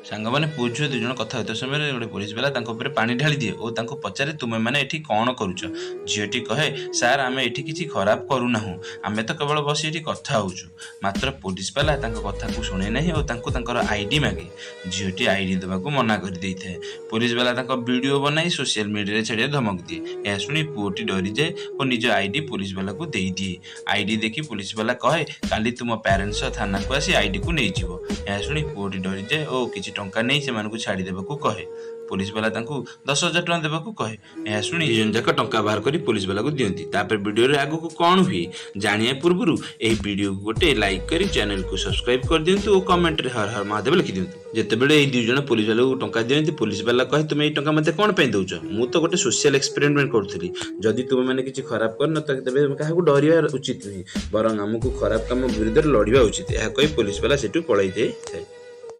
ସାଙ୍ଗମାନେ ପୁଅ ଝିଅ ଦୁଇ ଜଣ କଥା ହେଉଥିବା ସମୟରେ ଗୋଟେ ପୋଲିସ ବାଲା ତାଙ୍କ ଉପରେ ପାଣି ଢାଳି ଦିଏ ଓ ତାଙ୍କୁ ପଚାରେ ତୁମେ ମାନେ ଏଠି କ'ଣ କରୁଛ? ଝିଅଟି କହେ ସାର୍ ଆମେ ଏଠି କିଛି ଖରାପ କରୁନାହୁଁ, ଆମେ ତ କେବଳ ବସି ଏଠି କଥା ହେଉଛୁ। ମାତ୍ର ପୋଲିସ ବାଲା ତାଙ୍କ କଥାକୁ ଶୁଣେ ନାହିଁ ଓ ତାଙ୍କୁ ତାଙ୍କର ଆଇଡି ମାଗେ। ଝିଅଟି ଆଇଡି ଦେବାକୁ ମନା କରିଦେଇଥାଏ। ପୋଲିସ ବାଲା ତାଙ୍କ ଭିଡିଓ ବନାଇ ସୋସିଆଲ ମିଡ଼ିଆରେ ଛାଡ଼ିବା ଧମକ ଦିଏ। ଏହା ଶୁଣି ପୁଅଟି ଡରିଯାଏ ଓ ନିଜ ଆଇଡି ପୋଲିସ ବାଲାକୁ ଦେଇଦିଏ। ଆଇଡି ଦେଖି ପୋଲିସ ବାଲା କହେ କାଲି ତୁମ ପ୍ୟାରେଣ୍ଟସ୍ ସହ ଥାନାକୁ ଆସି ଆଇଡିକୁ ନେଇଯିବ। ଏହା ଶୁଣି ପୁଅଟି ଡରିଯାଏ ଓ କିଛି ଟଙ୍କା ନେଇ ସେମାନଙ୍କୁ ଛାଡ଼ିଦେବାକୁ କହେ। ପୋଲିସ ବାଲା ତାଙ୍କୁ 10,000 ଟଙ୍କା ଦେବାକୁ କହେ। ଏହା ଶୁଣି ଦୁଇ ଜଣ ଯାକ ଟଙ୍କା ବାହାର କରି ପୋଲିସ ବାଲାକୁ ଦିଅନ୍ତି। ତାପରେ ଭିଡ଼ିଓରେ ଆଗକୁ କ'ଣ ହୁଏ ଜାଣିବା ପୂର୍ବରୁ ଏହି ଭିଡ଼ିଓକୁ ଗୋଟେ ଲାଇକ୍ କରି ଚ୍ୟାନେଲକୁ ସବସ୍କ୍ରାଇବ୍ କରିଦିଅନ୍ତୁ ଓ କମେଣ୍ଟରେ ହର ହର ମହାଦେବ ଲେଖିଦିଅନ୍ତୁ। ଯେତେବେଳେ ଏହି ଦୁଇ ଜଣ ପୋଲିସ ବାଲାକୁ ଟଙ୍କା ଦିଅନ୍ତି, ପୋଲିସ ବାଲା କହେ ତୁମେ ଏଇ ଟଙ୍କା ମୋତେ କ'ଣ ପାଇଁ ଦେଉଛ? ମୁଁ ତ ଗୋଟେ ସୋସିଆଲ ଏକ୍ସପେରିମେଣ୍ଟ କରୁଥିଲି। ଯଦି ତୁମେମାନେ କିଛି ଖରାପ କରିନ ତେବେ କାହାକୁ ଡରିବା ଉଚିତ ନୁହେଁ, ବରଂ ଆମକୁ ଖରାପ କାମ ବିରୁଦ୍ଧରେ ଲଢ଼ିବା ଉଚିତ। ଏହା କହି ପୋଲିସ ବାଲା ସେଠୁ ପଳାଇ ଯାଇଥାଏ।